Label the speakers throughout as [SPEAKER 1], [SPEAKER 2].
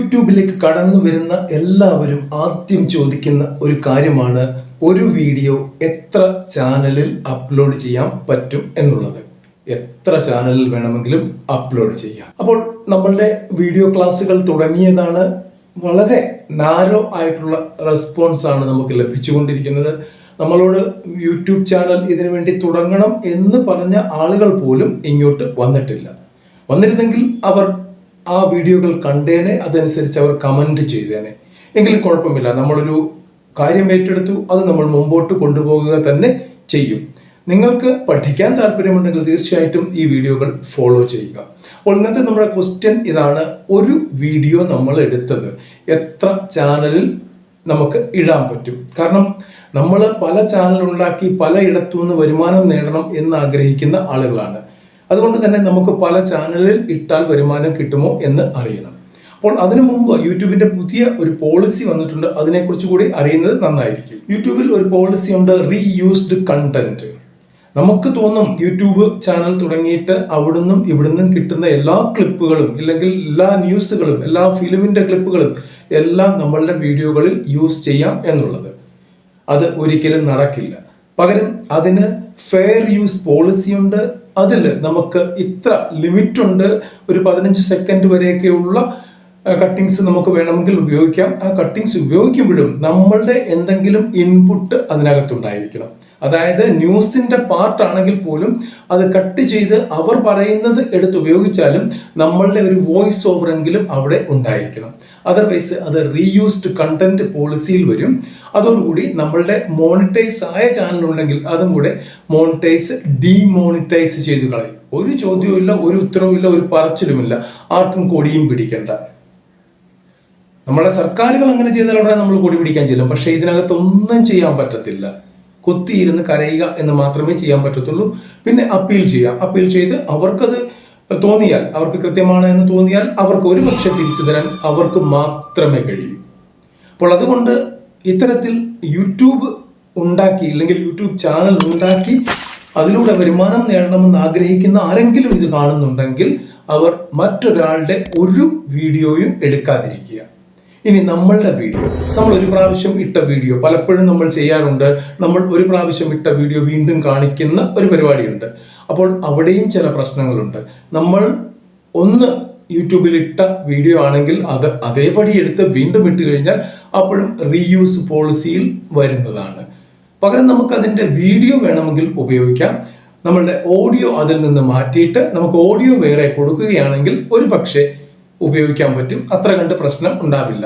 [SPEAKER 1] യൂട്യൂബിലേക്ക് കടന്നു വരുന്ന എല്ലാവരും ആദ്യം ചോദിക്കുന്ന ഒരു കാര്യമാണ് ഒരു വീഡിയോ എത്ര ചാനലിൽ അപ്ലോഡ് ചെയ്യാൻ പറ്റും എന്നുള്ളത്. എത്ര ചാനലിൽ വേണമെങ്കിലും അപ്ലോഡ് ചെയ്യാം. അപ്പോൾ നമ്മളുടെ വീഡിയോ ക്ലാസ്സുകൾ തുടങ്ങിയതാണ്. വളരെ നാരോ ആയിട്ടുള്ള റെസ്പോൺസ് ആണ് നമുക്ക് ലഭിച്ചുകൊണ്ടിരിക്കുന്നത്. നമ്മളോട് യൂട്യൂബ് ചാനൽ ഇതിനു വേണ്ടി തുടങ്ങണം എന്ന് പറഞ്ഞ ആളുകൾ പോലും ഇങ്ങോട്ട് വന്നിട്ടില്ല. വന്നിരുന്നെങ്കിൽ അവർ ആ വീഡിയോകൾ കണ്ടേനെ, അതനുസരിച്ച് അവർ കമന്റ് ചെയ്തേനെ. എങ്കിലും കുഴപ്പമില്ല, നമ്മളൊരു കാര്യം ഏറ്റെടുത്തു, അത് നമ്മൾ മുമ്പോട്ട് കൊണ്ടുപോകുക തന്നെ ചെയ്യും. നിങ്ങൾക്ക് പഠിക്കാൻ താല്പര്യമുണ്ടെങ്കിൽ തീർച്ചയായിട്ടും ഈ വീഡിയോകൾ ഫോളോ ചെയ്യുക. അപ്പോൾ ഇന്നത്തെ നമ്മുടെ ക്വസ്റ്റ്യൻ ഇതാണ്: ഒരു വീഡിയോ നമ്മൾ എടുത്തത് എത്ര ചാനലിൽ നമുക്ക് ഇടാൻ പറ്റും? കാരണം നമ്മൾ പല ചാനൽ ഉണ്ടാക്കി പലയിടത്തുനിന്ന് വരുമാനം നേടണം എന്ന് ആഗ്രഹിക്കുന്ന ആളുകളാണ്. അതുകൊണ്ട് തന്നെ നമുക്ക് പല ചാനലിൽ ഇട്ടാൽ വരുമാനം കിട്ടുമോ എന്ന് അറിയണം. അപ്പോൾ അതിനു മുമ്പ് യൂട്യൂബിന്റെ പുതിയ ഒരു പോളിസി വന്നിട്ടുണ്ട്, അതിനെക്കുറിച്ച് കൂടി അറിയുന്നത് നന്നായിരിക്കും. യൂട്യൂബിൽ ഒരു പോളിസി ഉണ്ട്, റീയൂസ്ഡ് കണ്ടന്റ്. നമുക്ക് തോന്നും യൂട്യൂബ് ചാനൽ തുടങ്ങിയിട്ട് അവിടുന്നും ഇവിടുന്നും കിട്ടുന്ന എല്ലാ ക്ലിപ്പുകളും, ഇല്ലെങ്കിൽ എല്ലാ ന്യൂസുകളും, എല്ലാ ഫിലിമിന്റെ ക്ലിപ്പുകളും എല്ലാം നമ്മളുടെ വീഡിയോകളിൽ യൂസ് ചെയ്യാം എന്നുള്ളത്. അത് ഒരിക്കലും നടക്കില്ല. പകരം അതിന് ഫെയർ യൂസ് പോളിസി ഉണ്ട്. അതിൽ നമുക്ക് ഇത്ര ലിമിറ്റ് ഉണ്ട്, ഒരു 15 സെക്കൻഡ് വരെയൊക്കെയുള്ള കട്ടിങ്സ് നമുക്ക് വേണമെങ്കിൽ ഉപയോഗിക്കാം. ആ കട്ടിങ്സ് ഉപയോഗിക്കുമ്പോഴും നമ്മളുടെ എന്തെങ്കിലും ഇൻപുട്ട് അതിനകത്തുണ്ടായിരിക്കണം. അതായത് ന്യൂസിന്റെ പാർട്ട് ആണെങ്കിൽ പോലും അത് കട്ട് ചെയ്ത് അവർ പറയുന്നത് എടുത്ത് ഉപയോഗിച്ചാലും നമ്മളുടെ ഒരു വോയിസ് ഓവർ എങ്കിലും അവിടെ ഉണ്ടായിരിക്കണം. അതർവൈസ് അത് റീയൂസ്ഡ് കണ്ടന്റ് പോളിസിയിൽ വരും. അതോടുകൂടി നമ്മളുടെ മോണിറ്റൈസ് ആയ ചാനൽ ഉണ്ടെങ്കിൽ അതും കൂടെ മോണിറ്റൈസ് ഡീമോണിറ്റൈസ് ചെയ്ത് കളയും. ഒരു ചോദ്യവും ഇല്ല, ഒരു ഉത്തരവും ഇല്ല, ഒരു പറച്ചിലുമില്ല, ആർക്കും കൊടിയും പിടിക്കണ്ട. നമ്മളെ സർക്കാരുകൾ അങ്ങനെ ചെയ്താലുടനെ നമ്മൾ കൊടി പിടിക്കാൻ ചെല്ലും. പക്ഷേ ഇതിനകത്ത് ഒന്നും ചെയ്യാൻ പറ്റത്തില്ല. കുത്തിയിരുന്ന് കരയുക എന്ന് മാത്രമേ ചെയ്യാൻ പറ്റത്തുള്ളൂ. പിന്നെ അപ്പീൽ ചെയ്യാം. അപ്പീൽ ചെയ്ത് അവർക്കത് തോന്നിയാൽ, അവർക്ക് കൃത്യമാണ് എന്ന് തോന്നിയാൽ അവർക്ക് ഒരു പക്ഷെ തിരിച്ചു തരാൻ അവർക്ക് മാത്രമേ കഴിയൂ. അപ്പോൾ അതുകൊണ്ട് ഇത്തരത്തിൽ യൂട്യൂബ് ഉണ്ടാക്കി, അല്ലെങ്കിൽ യൂട്യൂബ് ചാനൽ ഉണ്ടാക്കി അതിലൂടെ വരുമാനം നേടണമെന്ന് ആഗ്രഹിക്കുന്ന ആരെങ്കിലും ഇത് കാണുന്നുണ്ടെങ്കിൽ അവർ മറ്റൊരാളുടെ ഒരു വീഡിയോയും എടുക്കാതിരിക്കുക. ഇനി നമ്മളുടെ വീഡിയോ, നമ്മൾ ഒരു പ്രാവശ്യം ഇട്ട വീഡിയോ പലപ്പോഴും നമ്മൾ ചെയ്യാറുണ്ട്. നമ്മൾ ഒരു പ്രാവശ്യം ഇട്ട വീഡിയോ വീണ്ടും കാണിക്കുന്ന ഒരു പരിപാടിയുണ്ട്. അപ്പോൾ അവിടെയും ചില പ്രശ്നങ്ങളുണ്ട്. നമ്മൾ ഒന്ന് യൂട്യൂബിൽ ഇട്ട വീഡിയോ ആണെങ്കിൽ അത് അതേപടി എടുത്ത് വീണ്ടും ഇട്ട് കഴിഞ്ഞാൽ അപ്പോഴും റീയൂസ് പോളിസിയിൽ വരുന്നതാണ്. പകരം നമുക്ക് അതിൻ്റെ വീഡിയോ വേണമെങ്കിൽ ഉപയോഗിക്കാം. നമ്മളുടെ ഓഡിയോ അതിൽ നിന്ന് മാറ്റിയിട്ട് നമുക്ക് ഓഡിയോ വേറെ കൊടുക്കുകയാണെങ്കിൽ ഒരു പക്ഷേ ഉപയോഗിക്കാൻ പറ്റും. അത്ര കണ്ട് പ്രശ്നം ഉണ്ടാവില്ല.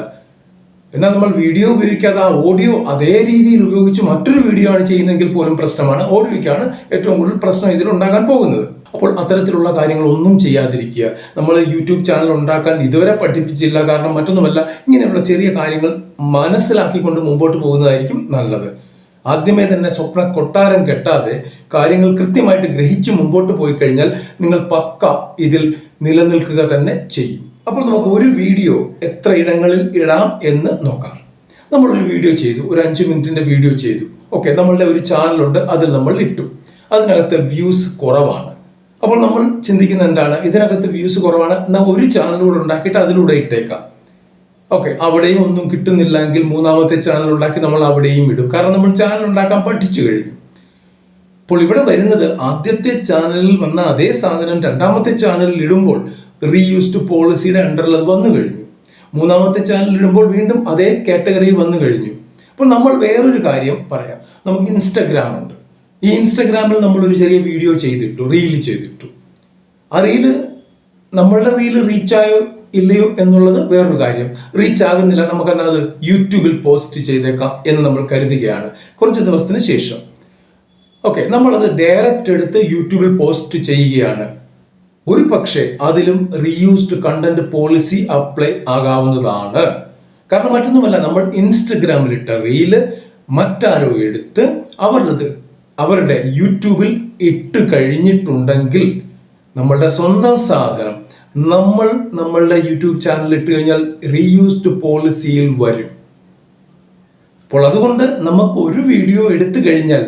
[SPEAKER 1] എന്നാൽ നമ്മൾ വീഡിയോ ഉപയോഗിക്കാതെ ആ ഓഡിയോ അതേ രീതിയിൽ ഉപയോഗിച്ച് മറ്റൊരു വീഡിയോ ആണ് ചെയ്യുന്നതെങ്കിൽ പോലും പ്രശ്നമാണ്. ഓഡിയോയ്ക്കാണ് ഏറ്റവും കൂടുതൽ പ്രശ്നം ഇതിൽ ഉണ്ടാകാൻ പോകുന്നത്. അപ്പോൾ അത്തരത്തിലുള്ള കാര്യങ്ങളൊന്നും ചെയ്യാതിരിക്കുക. നമ്മൾ യൂട്യൂബ് ചാനൽ ഉണ്ടാക്കാൻ ഇതുവരെ പഠിപ്പിച്ചില്ല. കാരണം മറ്റൊന്നുമല്ല, ഇങ്ങനെയുള്ള ചെറിയ കാര്യങ്ങൾ മനസ്സിലാക്കിക്കൊണ്ട് മുമ്പോട്ട് പോകുന്നതായിരിക്കും നല്ലത്. ആദ്യമേ തന്നെ സ്വപ്ന കൊട്ടാരം കെട്ടാതെ കാര്യങ്ങൾ കൃത്യമായിട്ട് ഗ്രഹിച്ച് മുമ്പോട്ട് പോയി കഴിഞ്ഞാൽ നിങ്ങൾ പക്ക ഇതിൽ നിലനിൽക്കുക തന്നെ ചെയ്യും. അപ്പോൾ നമുക്ക് ഒരു വീഡിയോ എത്ര ഇടങ്ങളിൽ ഇടാം എന്ന് നോക്കാം. നമ്മളൊരു വീഡിയോ ചെയ്തു, ഒരു 5 മിനിറ്റിന്റെ വീഡിയോ ചെയ്തു. ഓക്കെ, നമ്മളുടെ ഒരു ചാനലുണ്ട്, അതിൽ നമ്മൾ ഇട്ടു. അതിനകത്ത് വ്യൂസ് കുറവാണ്. അപ്പോൾ നമ്മൾ ചിന്തിക്കുന്നത് എന്താണ്? ഇതിനകത്ത് വ്യൂസ് കുറവാണ്, എന്നാൽ ഒരു ചാനലൂടെ ഉണ്ടാക്കിയിട്ട് അതിലൂടെ ഇട്ടേക്കാം. ഓക്കെ, അവിടെയും ഒന്നും കിട്ടുന്നില്ല എങ്കിൽ മൂന്നാമത്തെ ചാനൽ ഉണ്ടാക്കി നമ്മൾ അവിടെയും ഇടും. കാരണം നമ്മൾ ചാനൽ ഉണ്ടാക്കാൻ പഠിച്ചു കഴിഞ്ഞു. അപ്പോൾ ഇവിടെ വരുന്നത്, ആദ്യത്തെ ചാനലിൽ വന്ന അതേ സാധനം രണ്ടാമത്തെ ചാനലിൽ ഇടുമ്പോൾ റീയൂസ്ഡ് പോളിസിയുടെ അണ്ടറിൽ അത് വന്നു കഴിഞ്ഞു. മൂന്നാമത്തെ ചാനലിൽ ഇടുമ്പോൾ വീണ്ടും അതേ കാറ്റഗറിയിൽ വന്നു കഴിഞ്ഞു. അപ്പോൾ നമ്മൾ വേറൊരു കാര്യം പറയാം. നമുക്ക് ഇൻസ്റ്റഗ്രാം ഉണ്ട്. ഈ ഇൻസ്റ്റഗ്രാമിൽ നമ്മളൊരു ചെറിയ വീഡിയോ ചെയ്തിട്ടു, റീല് ചെയ്തിട്ടു. ആ റീല്, നമ്മളുടെ റീല് റീച്ചായോ ഇല്ലയോ എന്നുള്ളത് വേറൊരു കാര്യം. റീച്ച് ആകുന്നില്ല, നമുക്കെന്നാൽ അത് യൂട്യൂബിൽ പോസ്റ്റ് ചെയ്തേക്കാം എന്ന് നമ്മൾ കരുതുകയാണ്. കുറച്ച് ദിവസത്തിന് ശേഷം ഓക്കെ, നമ്മളത് ഡയറക്റ്റ് എടുത്ത് യൂട്യൂബിൽ പോസ്റ്റ് ചെയ്യുകയാണ്. ഒരു പക്ഷേ അതിലും റീയൂസ്ഡ് കണ്ടന്റ് പോളിസി അപ്ലൈ ആകാവുന്നതാണ്. കാരണം മറ്റൊന്നുമല്ല, നമ്മൾ ഇൻസ്റ്റഗ്രാമിലിട്ട റീല് മറ്റാരോ എടുത്ത് അവരുടെ യൂട്യൂബിൽ ഇട്ട് കഴിഞ്ഞിട്ടുണ്ടെങ്കിൽ നമ്മളുടെ സ്വന്തം സാധനം നമ്മളുടെ യൂട്യൂബ് ചാനലിൽ ഇട്ട് കഴിഞ്ഞാൽ റീയൂസ്ഡ് പോളിസിയിൽ വരും. അപ്പോൾ അതുകൊണ്ട് നമുക്ക് ഒരു വീഡിയോ എടുത്തു കഴിഞ്ഞാൽ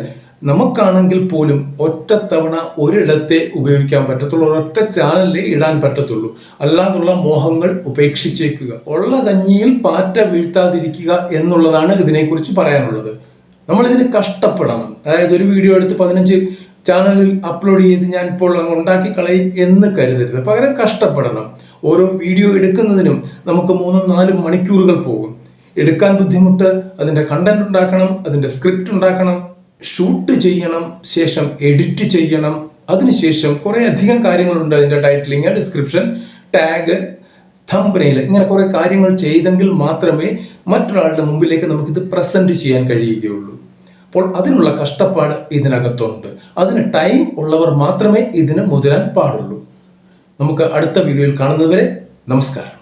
[SPEAKER 1] നമുക്കാണെങ്കിൽ പോലും ഒറ്റത്തവണ ഒരിടത്തെ ഉപയോഗിക്കാൻ പറ്റത്തുള്ളൂ, ഒരൊറ്റ ചാനലിൽ ഇടാൻ പറ്റത്തുള്ളൂ. അല്ലാതുള്ള മോഹങ്ങൾ ഉപേക്ഷിച്ചേക്കുക. ഉള്ള കഞ്ഞിയിൽ പാറ്റ വീഴ്ത്താതിരിക്കുക എന്നുള്ളതാണ് ഇതിനെക്കുറിച്ച് പറയാനുള്ളത്. നമ്മളിതിന് കഷ്ടപ്പെടണം. അതായത് ഒരു വീഡിയോ എടുത്ത് 15 ചാനലിൽ അപ്ലോഡ് ചെയ്ത് ഞാൻ ഇപ്പോൾ അങ്ങ് ഉണ്ടാക്കി കളയും എന്ന് കരുതരുത്. പകരം കഷ്ടപ്പെടണം. ഓരോ വീഡിയോ എടുക്കുന്നതിനും നമുക്ക് 3-4 മണിക്കൂറുകൾ പോകും. എടുക്കാൻ ബുദ്ധിമുട്ട്, അതിൻ്റെ കണ്ടന്റ് ഉണ്ടാക്കണം, അതിൻ്റെ സ്ക്രിപ്റ്റ് ഉണ്ടാക്കണം, ഷൂട്ട് ചെയ്യണം, ശേഷം എഡിറ്റ് ചെയ്യണം, അതിനുശേഷം കുറേ അധികം കാര്യങ്ങളുണ്ട്. അതിൻ്റെ ടൈറ്റിലിങ്, ഡിസ്ക്രിപ്ഷൻ, ടാഗ്, തംബ്നെയിൽ, ഇങ്ങനെ കുറേ കാര്യങ്ങൾ ചെയ്തെങ്കിൽ മാത്രമേ മറ്റൊരാളുടെ മുമ്പിലേക്ക് നമുക്കിത് പ്രസന്റ് ചെയ്യാൻ കഴിയുകയുള്ളൂ. അപ്പോൾ അതിനുള്ള കഷ്ടപ്പാട് ഇതിനകത്തുണ്ട്. അതിന് ടൈം ഉള്ളവർ മാത്രമേ ഇതിന് മുതിരാൻ പാടുള്ളൂ. നമുക്ക് അടുത്ത വീഡിയോയിൽ കാണുന്നതുവരെ നമസ്കാരം.